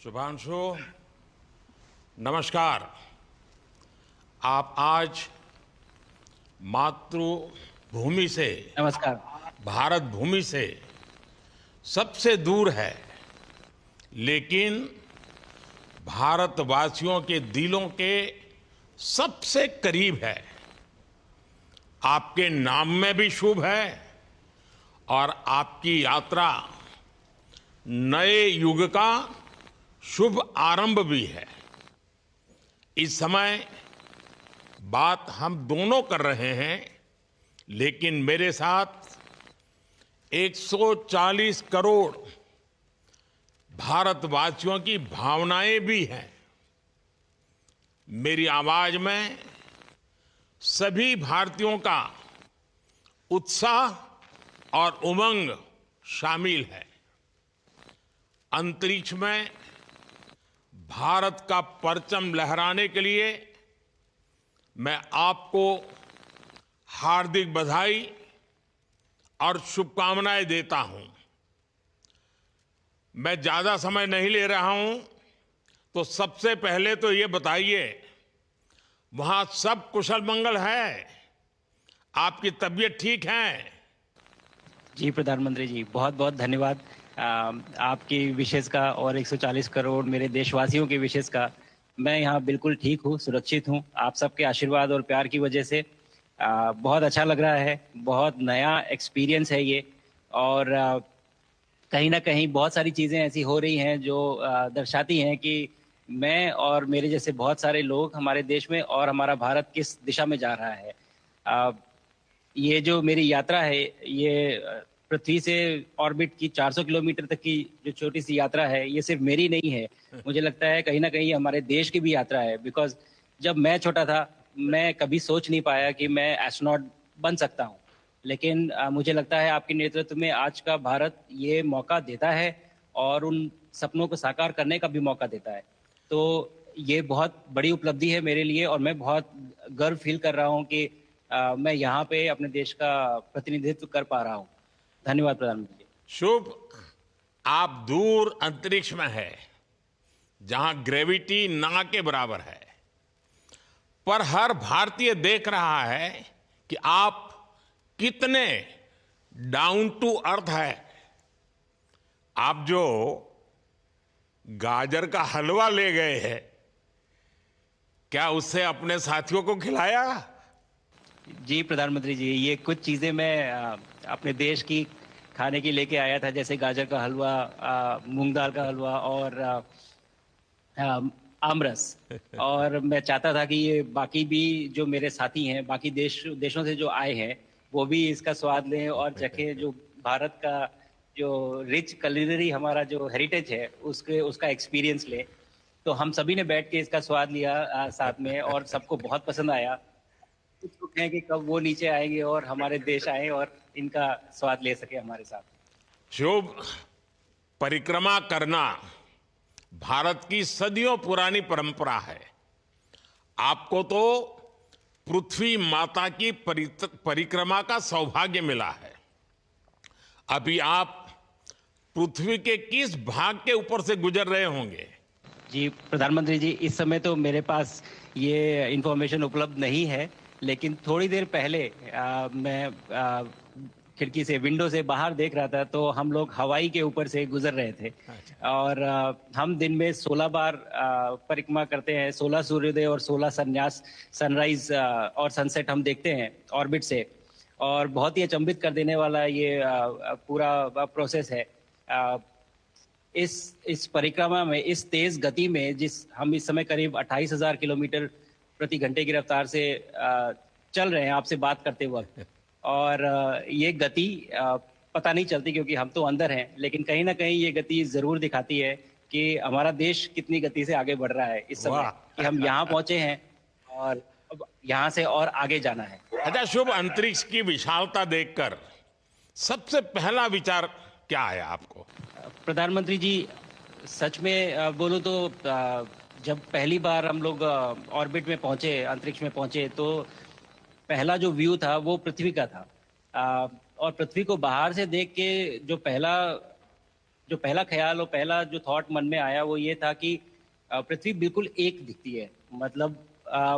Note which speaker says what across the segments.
Speaker 1: शुभांशु, नमस्कार। आप आज मातृभूमि से,
Speaker 2: नमस्कार।
Speaker 1: भारत भूमि से सबसे दूर है, लेकिन भारतवासियों के दिलों के सबसे करीब है। आपके नाम में भी शुभ है और आपकी यात्रा नए युग का शुभ आरंभ भी है। इस समय बात हम दोनों कर रहे हैं, लेकिन मेरे साथ 140 करोड़ भारतवासियों की भावनाएं भी हैं। मेरी आवाज में सभी भारतीयों का उत्साह और उमंग शामिल है। अंतरिक्ष में भारत का परचम लहराने के लिए मैं आपको हार्दिक बधाई और शुभकामनाएं देता हूं। मैं ज्यादा समय नहीं ले रहा हूं, तो सबसे पहले तो ये बताइए, वहां सब कुशल मंगल है? आपकी तबीयत ठीक है?
Speaker 2: जी प्रधानमंत्री जी, बहुत बहुत धन्यवाद आपकी विशेष का और 140 करोड़ मेरे देशवासियों की विशेष का। मैं यहाँ बिल्कुल ठीक हूँ, सुरक्षित हूँ। आप सबके आशीर्वाद और प्यार की वजह से बहुत अच्छा लग रहा है। बहुत नया एक्सपीरियंस है ये। और कहीं ना कहीं बहुत सारी चीज़ें ऐसी हो रही हैं जो दर्शाती हैं कि मैं और मेरे जैसे बहुत सारे लोग हमारे देश में और हमारा भारत किस दिशा में जा रहा है। ये जो मेरी यात्रा है, ये पृथ्वी से ऑर्बिट की 400 किलोमीटर तक की जो छोटी सी यात्रा है, ये सिर्फ मेरी नहीं है। मुझे लगता है कहीं ना कहीं हमारे देश की भी यात्रा है। बिकॉज जब मैं छोटा था, मैं कभी सोच नहीं पाया कि मैं एस्ट्रोनॉट बन सकता हूँ। लेकिन मुझे लगता है आपके नेतृत्व में आज का भारत ये मौका देता है और उन सपनों को साकार करने का भी मौका देता है। तो ये बहुत बड़ी उपलब्धि है मेरे लिए और मैं बहुत गर्व फील कर रहा हूँ कि मैं यहाँ पे अपने देश का प्रतिनिधित्व कर पा रहा हूँ। धन्यवाद प्रधानमंत्री जी।
Speaker 1: शुभ। आप दूर अंतरिक्ष में है, जहां ग्रेविटी ना के बराबर है, पर हर भारतीय देख रहा है कि आप कितने डाउन टू अर्थ है। आप जो गाजर का हलवा ले गए हैं, क्या उससे अपने साथियों को खिलाया?
Speaker 2: जी प्रधानमंत्री जी, ये कुछ चीज़ें मैं अपने देश की खाने की लेके आया था, जैसे गाजर का हलवा, मूंग दाल का हलवा और आमरस। और मैं चाहता था कि ये बाकी भी जो मेरे साथी हैं, बाकी देशों से जो आए हैं, वो भी इसका स्वाद लें और चखें। जो भारत का जो रिच culinary हमारा जो हेरिटेज है, उसके उसका एक्सपीरियंस लें। तो हम सभी ने बैठ के इसका स्वाद लिया साथ में, और सबको बहुत पसंद आया। कुछ लोग हैं कि कब वो नीचे आएंगे और हमारे देश आए और इनका स्वाद ले सके हमारे साथ।
Speaker 1: शुभ। परिक्रमा करना भारत की सदियों पुरानी परंपरा है। आपको तो पृथ्वी माता की परिक्रमा का सौभाग्य मिला है। अभी आप पृथ्वी के किस भाग के ऊपर से गुजर रहे होंगे?
Speaker 2: जी प्रधानमंत्री जी, इस समय तो मेरे पास ये इंफॉर्मेशन उपलब्ध नहीं है, लेकिन थोड़ी देर पहले मैं खिड़की से, विंडो से बाहर देख रहा था, तो हम लोग हवाई के ऊपर से गुजर रहे थे।
Speaker 1: अच्छा।
Speaker 2: और हम दिन में 16 बार परिक्रमा करते हैं। 16 सूर्योदय और 16 संन्यास, सनराइज और सनसेट हम देखते हैं ऑर्बिट से। और बहुत ही अचंभित कर देने वाला ये पूरा प्रोसेस है। इस परिक्रमा में, इस तेज गति में, जिस हम इस समय करीब 28,000 किलोमीटर प्रति घंटे की रफ्तार से चल रहे हैं आपसे बात करते वक्त, और ये गति पता नहीं चलती क्योंकि हम तो अंदर हैं, लेकिन कहीं ना कहीं ये गति जरूर दिखाती है कि हमारा देश कितनी गति से आगे बढ़ रहा है इस समय,
Speaker 1: वाह।
Speaker 2: कि हम यहाँ पहुंचे हैं और अब यहाँ से और आगे जाना है।
Speaker 1: अच्छा शुभ, अंतरिक्ष की विशालता देखकर सबसे पहला विचार क्या आया आपको?
Speaker 2: प्रधानमंत्री जी, सच में बोलूं तो जब पहली बार हम लोग ऑर्बिट में पहुंचे, अंतरिक्ष में पहुंचे, तो पहला जो व्यू था वो पृथ्वी का था। और पृथ्वी को बाहर से देख के जो पहला जो पहला ख्याल और पहला जो थॉट मन में आया वो ये था कि पृथ्वी बिल्कुल एक दिखती है। मतलब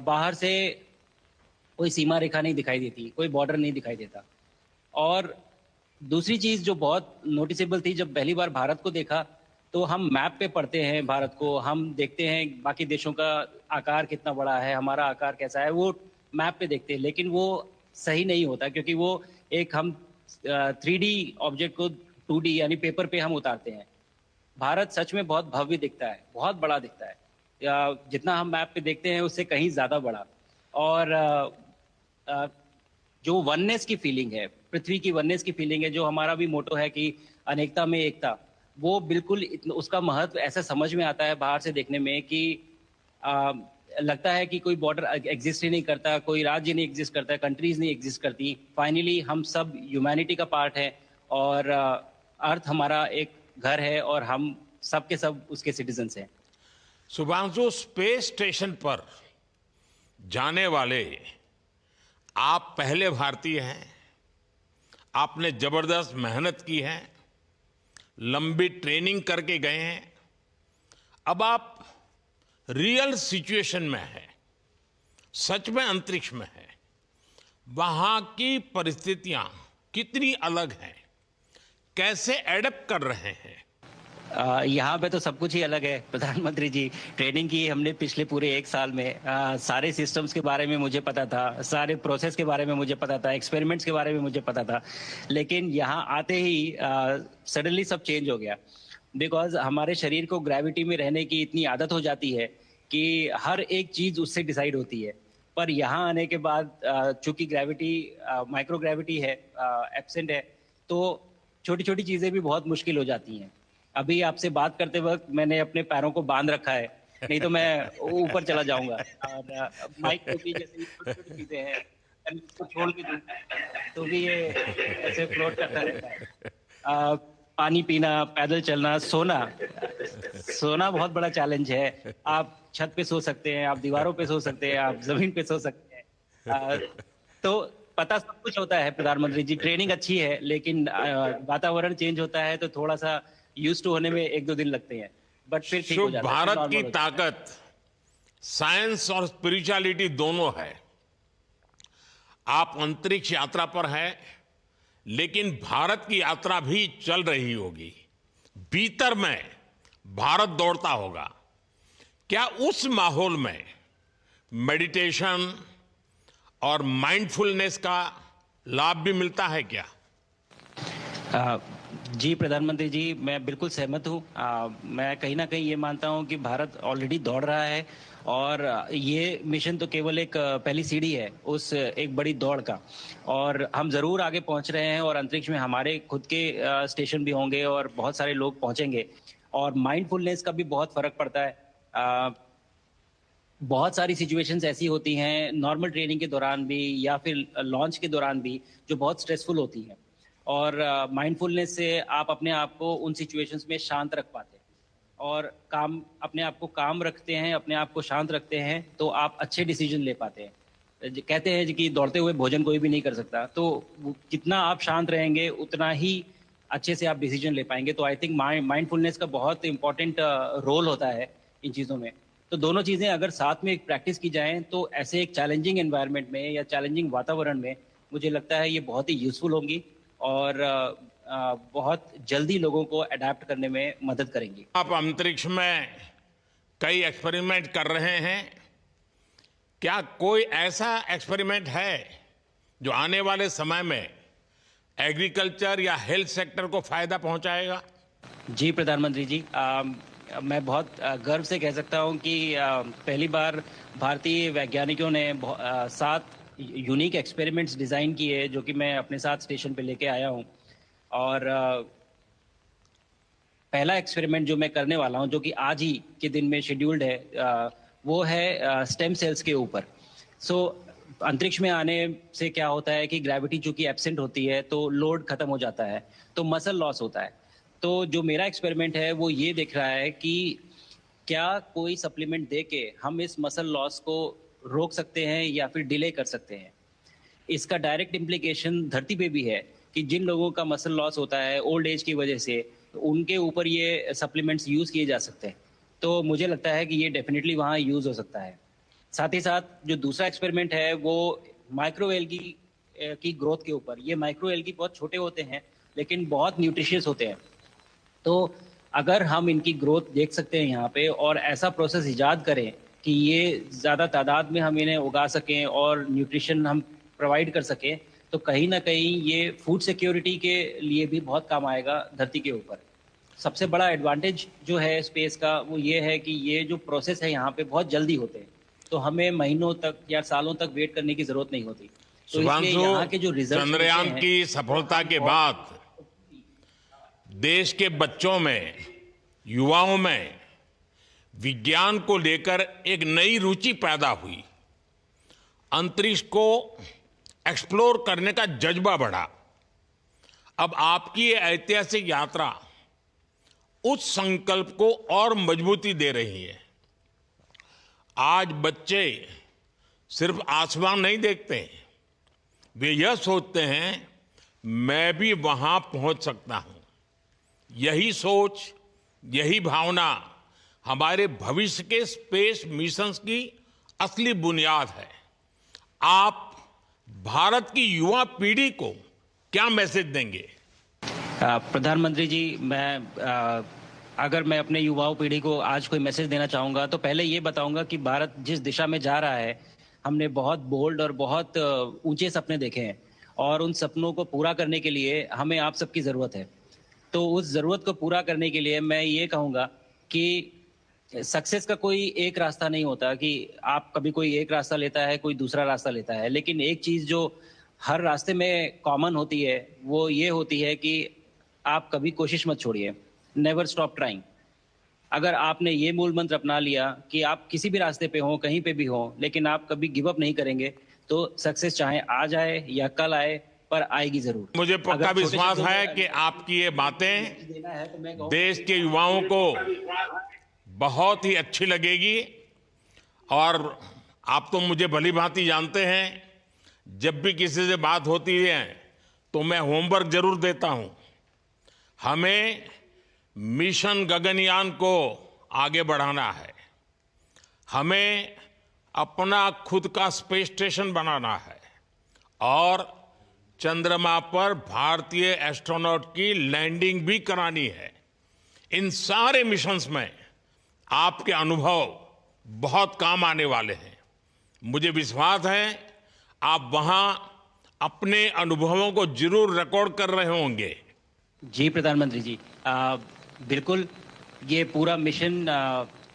Speaker 2: बाहर से कोई सीमा रेखा नहीं दिखाई देती, कोई बॉर्डर नहीं दिखाई देता। और दूसरी चीज जो बहुत नोटिसेबल थी, जब पहली बार भारत को देखा तो हम मैप पे पढ़ते हैं भारत को, हम देखते हैं बाकी देशों का आकार कितना बड़ा है, हमारा आकार कैसा है, वो मैप पे देखते हैं। लेकिन वो सही नहीं होता, क्योंकि वो एक हम 3D ऑब्जेक्ट को 2D यानी पेपर पे हम उतारते हैं। भारत सच में बहुत भव्य दिखता है, बहुत बड़ा दिखता है, जितना हम मैप पे देखते हैं उससे कहीं ज्यादा बड़ा। और अ, जो वननेस की फीलिंग है, पृथ्वी की वननेस की फीलिंग है, जो हमारा भी मोटो है कि अनेकता में एकता, वो बिल्कुल उसका महत्व ऐसा समझ में आता है बाहर से देखने में कि आ, लगता है कि कोई बॉर्डर एग्जिस्ट ही नहीं करता, कोई राज्य नहीं एग्जिस्ट करता, कंट्रीज नहीं एग्जिस्ट करती। फाइनली हम सब ह्यूमैनिटी का पार्ट है, और अर्थ हमारा एक घर है, और हम सब के सब उसके सिटीजन्स हैं।
Speaker 1: शुभांशु, स्पेस स्टेशन पर जाने वाले आप पहले भारतीय हैं। आपने जबरदस्त मेहनत की है, लंबी ट्रेनिंग करके गए हैं। अब आप रियल सिचुएशन में हैं, सच में अंतरिक्ष में हैं। वहां की परिस्थितियां कितनी अलग हैं, कैसे एडप्ट कर रहे हैं?
Speaker 2: यहाँ पे तो सब कुछ ही अलग है प्रधानमंत्री जी। ट्रेनिंग की हमने पिछले पूरे 1 साल में। सारे सिस्टम्स के बारे में मुझे पता था, सारे प्रोसेस के बारे में मुझे पता था, एक्सपेरिमेंट्स के बारे में मुझे पता था। लेकिन यहाँ आते ही सडनली सब चेंज हो गया। बिकॉज हमारे शरीर को ग्रेविटी में रहने की इतनी आदत हो जाती है कि हर एक चीज उससे डिसाइड होती है। पर यहाँ आने के बाद चूंकि ग्रेविटी माइक्रो ग्रेविटी है, एब्सेंट है, तो छोटी छोटी चीजें भी बहुत मुश्किल हो जाती हैं। अभी आपसे बात करते वक्त मैंने अपने पैरों को बांध रखा है, नहीं तो मैं ऊपर चला जाऊंगा। और माइक को भी जैसे छोटी चीजें हैं, मैं इसको छोड़ के दूं तो भी ये ऐसे फ्लोट करता रहता है। पानी पीना, पैदल चलना, सोना। सोना बहुत बड़ा चैलेंज है। आप छत पे सो सकते हैं, आप दीवारों पे सो सकते हैं, आप जमीन पे सो सकते हैं। तो पता सब कुछ होता है प्रधानमंत्री जी, ट्रेनिंग अच्छी है, लेकिन वातावरण चेंज होता है तो थोड़ा सा यूज टू होने में 1-2 दिन लगते हैं, बट फिर ठीक हो
Speaker 1: शुभ,
Speaker 2: जाता है, फिर
Speaker 1: भारत
Speaker 2: नॉर्मल
Speaker 1: की
Speaker 2: हो जाता है।
Speaker 1: ताकत साइंस और स्पिरिचुअलिटी दोनों है। आप अंतरिक्ष यात्रा पर हैं, लेकिन भारत की यात्रा भी चल रही होगी। भीतर में भारत दौड़ता होगा। क्या उस माहौल में मेडिटेशन और माइंडफुलनेस का लाभ भी मिलता है क्या?
Speaker 2: अ, जी प्रधानमंत्री जी, मैं बिल्कुल सहमत हूँ। मैं कहीं ना कहीं ये मानता हूँ कि भारत ऑलरेडी दौड़ रहा है, और ये मिशन तो केवल एक पहली सीढ़ी है उस एक बड़ी दौड़ का। और हम जरूर आगे पहुंच रहे हैं, और अंतरिक्ष में हमारे खुद के स्टेशन भी होंगे और बहुत सारे लोग पहुंचेंगे। और माइंडफुलनेस का भी बहुत फर्क पड़ता है। अ, बहुत सारी सिचुएशंस ऐसी होती हैं नॉर्मल ट्रेनिंग के दौरान भी, या फिर लॉन्च के दौरान भी, जो बहुत स्ट्रेसफुल होती हैं। और माइंडफुलनेस से आप अपने आप को उन सिचुएशंस में शांत रख पाते हैं, और काम अपने आप को काम रखते हैं, अपने आप को शांत रखते हैं, तो आप अच्छे डिसीजन ले पाते हैं। कहते हैं जी कि दौड़ते हुए भोजन कोई भी नहीं कर सकता, तो कितना आप शांत रहेंगे उतना ही अच्छे से आप डिसीजन ले पाएंगे। तो आई थिंक माइंडफुलनेस का बहुत इंपॉर्टेंट रोल होता है इन चीज़ों में। तो दोनों चीज़ें अगर साथ में प्रैक्टिस की जाएं तो ऐसे एक चैलेंजिंग एनवायरनमेंट में या चैलेंजिंग वातावरण में मुझे लगता है ये बहुत ही यूजफुल होंगी, और बहुत जल्दी लोगों को अडेप्ट करने में मदद करेंगी।
Speaker 1: आप अंतरिक्ष में कई एक्सपेरिमेंट कर रहे हैं। क्या कोई ऐसा एक्सपेरिमेंट है जो आने वाले समय में एग्रीकल्चर या हेल्थ सेक्टर को फायदा पहुंचाएगा?
Speaker 2: जी प्रधानमंत्री जी, मैं बहुत गर्व से कह सकता हूं कि पहली बार भारतीय वैज्ञानिकों ने 7 यूनिक एक्सपेरिमेंट्स डिज़ाइन किए, जो कि मैं अपने साथ स्टेशन पे लेके आया हूं। और पहला एक्सपेरिमेंट जो मैं करने वाला हूं, जो कि आज ही के दिन में शेड्यूल्ड है, वो है स्टेम सेल्स के ऊपर। सो अंतरिक्ष में आने से क्या होता है कि ग्रेविटी चूंकि एब्सेंट होती है तो लोड खत्म हो जाता है, तो मसल लॉस होता है। तो जो मेरा एक्सपेरिमेंट है वो ये देख रहा है कि क्या कोई सप्लीमेंट दे के हम इस मसल लॉस को रोक सकते हैं या फिर डिले कर सकते हैं। इसका डायरेक्ट इम्प्लीकेशन धरती पे भी है कि जिन लोगों का मसल लॉस होता है ओल्ड एज की वजह से, उनके ऊपर ये सप्लीमेंट्स यूज़ किए जा सकते हैं। तो मुझे लगता है कि ये डेफिनेटली वहाँ यूज़ हो सकता है। साथ ही साथ जो दूसरा एक्सपेरिमेंट है वो माइक्रो एल्गी की ग्रोथ के ऊपर। ये माइक्रो एल्गी बहुत छोटे होते हैं लेकिन बहुत न्यूट्रिशियस होते हैं। तो अगर हम इनकी ग्रोथ देख सकते हैं यहाँ पे और ऐसा प्रोसेस इजाद करें कि ये ज़्यादा तादाद में हम इन्हें उगा सकें और न्यूट्रिशन हम प्रोवाइड कर सकें, तो कहीं ना कहीं ये फूड सिक्योरिटी के लिए भी बहुत काम आएगा धरती के ऊपर। सबसे बड़ा एडवांटेज जो है स्पेस का वो ये है कि ये जो प्रोसेस है यहाँ पे बहुत जल्दी होते हैं, तो हमें महीनों तक या सालों तक वेट करने की ज़रूरत नहीं होती। तो इसलिए
Speaker 1: शुभांशु,
Speaker 2: यहाँ के जो रिजल्ट
Speaker 1: चंद्रयान की सफलता के बाद देश के बच्चों में, युवाओं में विज्ञान को लेकर एक नई रुचि पैदा हुई। अंतरिक्ष को एक्सप्लोर करने का जज्बा बढ़ा। अब आपकी ये ऐतिहासिक यात्रा उस संकल्प को और मजबूती दे रही है। आज बच्चे सिर्फ आसमान नहीं देखते, वे यह सोचते हैं मैं भी वहां पहुंच सकता हूं। यही सोच, यही भावना हमारे भविष्य के स्पेस मिशंस की असली बुनियाद है। आप भारत की युवा पीढ़ी को क्या मैसेज देंगे?
Speaker 2: प्रधानमंत्री जी, अगर मैं अपने युवाओं पीढ़ी को आज कोई मैसेज देना चाहूँगा तो पहले ये बताऊँगा कि भारत जिस दिशा में जा रहा है, हमने बहुत बोल्ड और बहुत ऊंचे सपने देखे हैं और उन सपनों को पूरा करने के लिए हमें आप सबकी ज़रूरत है। तो उस ज़रूरत को पूरा करने के लिए मैं ये कहूँगा कि सक्सेस का कोई एक रास्ता नहीं होता कि आप कभी कोई एक रास्ता लेता है, कोई दूसरा रास्ता लेता है, लेकिन एक चीज़ जो हर रास्ते में कॉमन होती है वो ये होती है कि आप कभी कोशिश मत छोड़िए, नेवर स्टॉप ट्राइंग। अगर आपने ये मूल मंत्र अपना लिया कि आप किसी भी रास्ते पे हो, कहीं पे भी हो, लेकिन आप कभी गिव अप नहीं करेंगे, तो सक्सेस चाहे आज आए या कल आए, पर आएगी जरूर।
Speaker 1: मुझे पक्का विश्वास है कि आपकी ये बातें देश के युवाओं को बहुत ही अच्छी लगेगी। और आप तो मुझे भली भांति जानते हैं, जब भी किसी से बात होती है तो मैं होमवर्क जरूर देता हूं। हमें मिशन गगनयान को आगे बढ़ाना है, हमें अपना खुद का स्पेस स्टेशन बनाना है और चंद्रमा पर भारतीय एस्ट्रोनॉट की लैंडिंग भी करानी है। इन सारे मिशंस में आपके अनुभव बहुत काम आने वाले हैं। मुझे विश्वास है आप वहां अपने अनुभवों को जरूर रिकॉर्ड कर रहे होंगे।
Speaker 2: जी प्रधानमंत्री जी, बिल्कुल। ये पूरा मिशन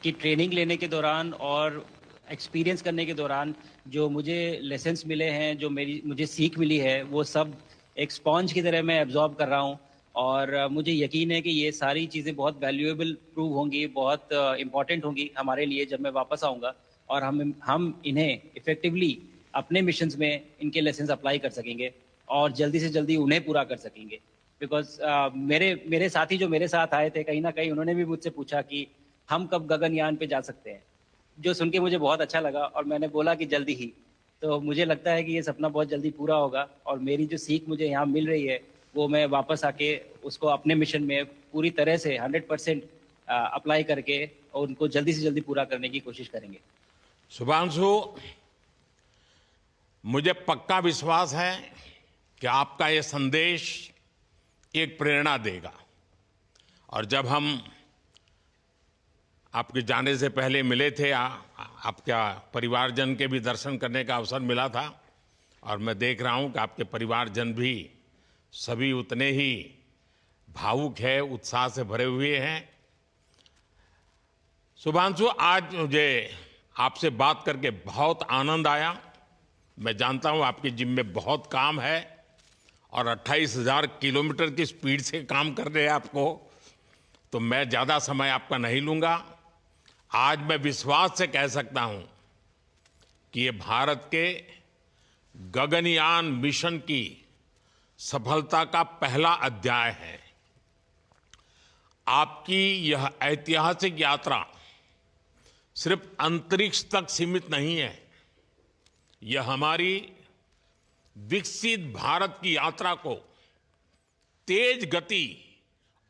Speaker 2: की ट्रेनिंग लेने के दौरान और एक्सपीरियंस करने के दौरान जो मुझे लेसन्स मिले हैं, जो मुझे सीख मिली है, वो सब एक स्पॉन्ज की तरह मैं एब्जॉर्ब कर रहा हूँ। और मुझे यकीन है कि ये सारी चीज़ें बहुत वैल्यूएबल प्रूव होंगी, बहुत इम्पॉर्टेंट होंगी हमारे लिए जब मैं वापस आऊँगा और हम इन्हें इफ़ेक्टिवली अपने मिशंस में इनके लेसन्स अप्लाई कर सकेंगे और जल्दी से जल्दी उन्हें पूरा कर सकेंगे। बिकॉज मेरे साथी जो मेरे साथ आए थे, कहीं ना कहीं उन्होंने भी मुझसे पूछा कि हम कब गगनयान पे जा सकते हैं, जो सुन के मुझे बहुत अच्छा लगा और मैंने बोला कि जल्दी ही। तो मुझे लगता है कि ये सपना बहुत जल्दी पूरा होगा और मेरी जो सीख मुझे यहाँ मिल रही है वो मैं वापस आके उसको अपने मिशन में पूरी तरह से 100% अप्लाई करके और उनको जल्दी से जल्दी पूरा करने की कोशिश करेंगे।
Speaker 1: शुभांशु, मुझे पक्का विश्वास है कि आपका ये संदेश एक प्रेरणा देगा। और जब हम आपके जाने से पहले मिले थे, आपका परिवारजन के भी दर्शन करने का अवसर मिला था और मैं देख रहा हूं कि आपके परिवारजन भी सभी उतने ही भावुक है, उत्साह से भरे हुए हैं। शुभांशु, आज मुझे आपसे बात करके बहुत आनंद आया। मैं जानता हूं आपकी जिम में बहुत काम है और 28,000 किलोमीटर की स्पीड से काम कर रहे हैं आपको, तो मैं ज़्यादा समय आपका नहीं लूँगा। आज मैं विश्वास से कह सकता हूं कि ये भारत के गगनयान मिशन की सफलता का पहला अध्याय है। आपकी यह ऐतिहासिक यात्रा सिर्फ अंतरिक्ष तक सीमित नहीं है, यह हमारी विकसित भारत की यात्रा को तेज गति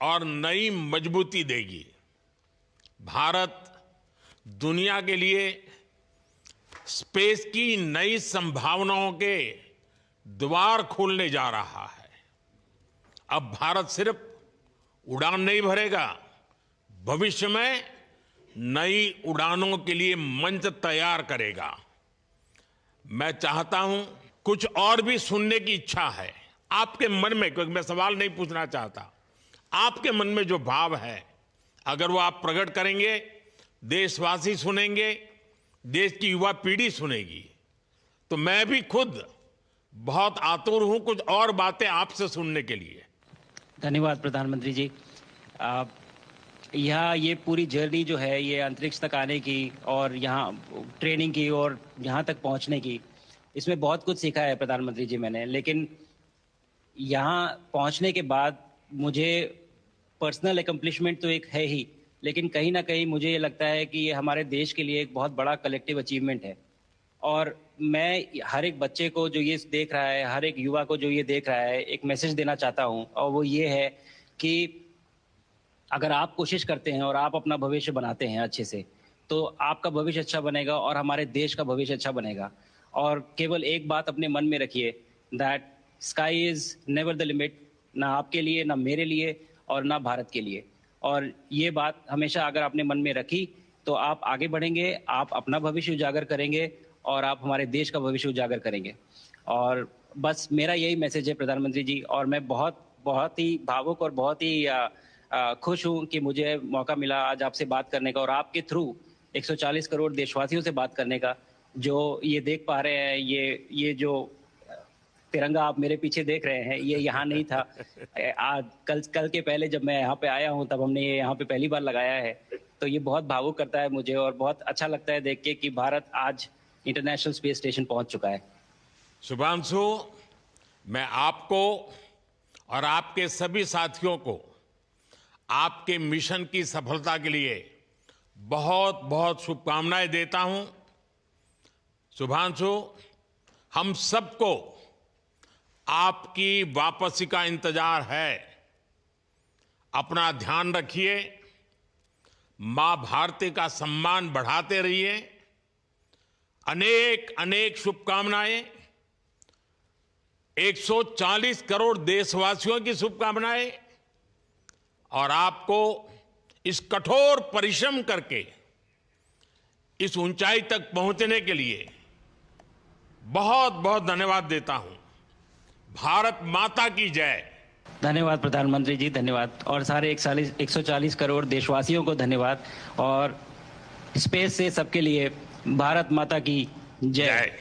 Speaker 1: और नई मजबूती देगी। भारत दुनिया के लिए स्पेस की नई संभावनाओं के द्वार खोलने जा रहा है। अब भारत सिर्फ उड़ान नहीं भरेगा, भविष्य में नई उड़ानों के लिए मंच तैयार करेगा। मैं चाहता हूं, कुछ और भी सुनने की इच्छा है आपके मन में, क्योंकि मैं सवाल नहीं पूछना चाहता, आपके मन में जो भाव है अगर वो आप प्रकट करेंगे, देशवासी सुनेंगे, देश की युवा पीढ़ी सुनेगी, तो मैं भी खुद बहुत आतुर हूं कुछ और बातें आपसे सुनने के लिए।
Speaker 2: धन्यवाद प्रधानमंत्री जी। आप यहाँ ये पूरी जर्नी जो है ये अंतरिक्ष तक आने की और यहाँ ट्रेनिंग की और यहाँ तक पहुँचने की, इसमें बहुत कुछ सीखा है प्रधानमंत्री जी मैंने। लेकिन यहाँ पहुँचने के बाद मुझे पर्सनल एकम्प्लिशमेंट तो एक है ही, लेकिन कहीं ना कहीं मुझे ये लगता है कि ये हमारे देश के लिए एक बहुत बड़ा कलेक्टिव अचीवमेंट है। और मैं हर एक बच्चे को जो ये देख रहा है, हर एक युवा को जो ये देख रहा है, एक मैसेज देना चाहता हूँ, और वो ये है कि अगर आप कोशिश करते हैं और आप अपना भविष्य बनाते हैं अच्छे से, तो आपका भविष्य अच्छा बनेगा और हमारे देश का भविष्य अच्छा बनेगा। और केवल एक बात अपने मन में रखिए, that sky is never the limit, ना आपके लिए, ना मेरे लिए और ना भारत के लिए। और ये बात हमेशा अगर आपने मन में रखी तो आप आगे बढ़ेंगे, आप अपना भविष्य उजागर करेंगे और आप हमारे देश का भविष्य उजागर करेंगे। और बस मेरा यही मैसेज है प्रधानमंत्री जी। और मैं बहुत बहुत ही भावुक और बहुत ही खुश हूं कि मुझे मौका मिला आज आपसे बात करने का और आपके थ्रू 140 करोड़ देशवासियों से बात करने का। जो ये देख पा रहे हैं, ये जो तिरंगा आप मेरे पीछे देख रहे हैं, ये यहाँ नहीं था। आज कल के पहले जब मैं यहाँ पे आया हूँ तब हमने ये यहाँ पे पहली बार लगाया है। तो ये बहुत भावुक करता है मुझे और बहुत अच्छा लगता है देख के कि भारत आज इंटरनेशनल स्पेस स्टेशन पहुंच चुका है।
Speaker 1: शुभांशु, मैं आपको और आपके सभी साथियों को आपके मिशन की सफलता के लिए बहुत बहुत शुभकामनाएं देता हूं। शुभांशु, हम सबको आपकी वापसी का इंतजार है। अपना ध्यान रखिए, मां भारती का सम्मान बढ़ाते रहिए। अनेक अनेक शुभकामनाएं, 140 करोड़ देशवासियों की शुभकामनाएं, और आपको इस कठोर परिश्रम करके इस ऊंचाई तक पहुंचने के लिए बहुत बहुत धन्यवाद देता हूं। भारत माता की जय।
Speaker 2: धन्यवाद प्रधानमंत्री जी, धन्यवाद। और सारे 140 करोड़ देशवासियों को धन्यवाद। और स्पेस से सबके लिए भारत माता की जय।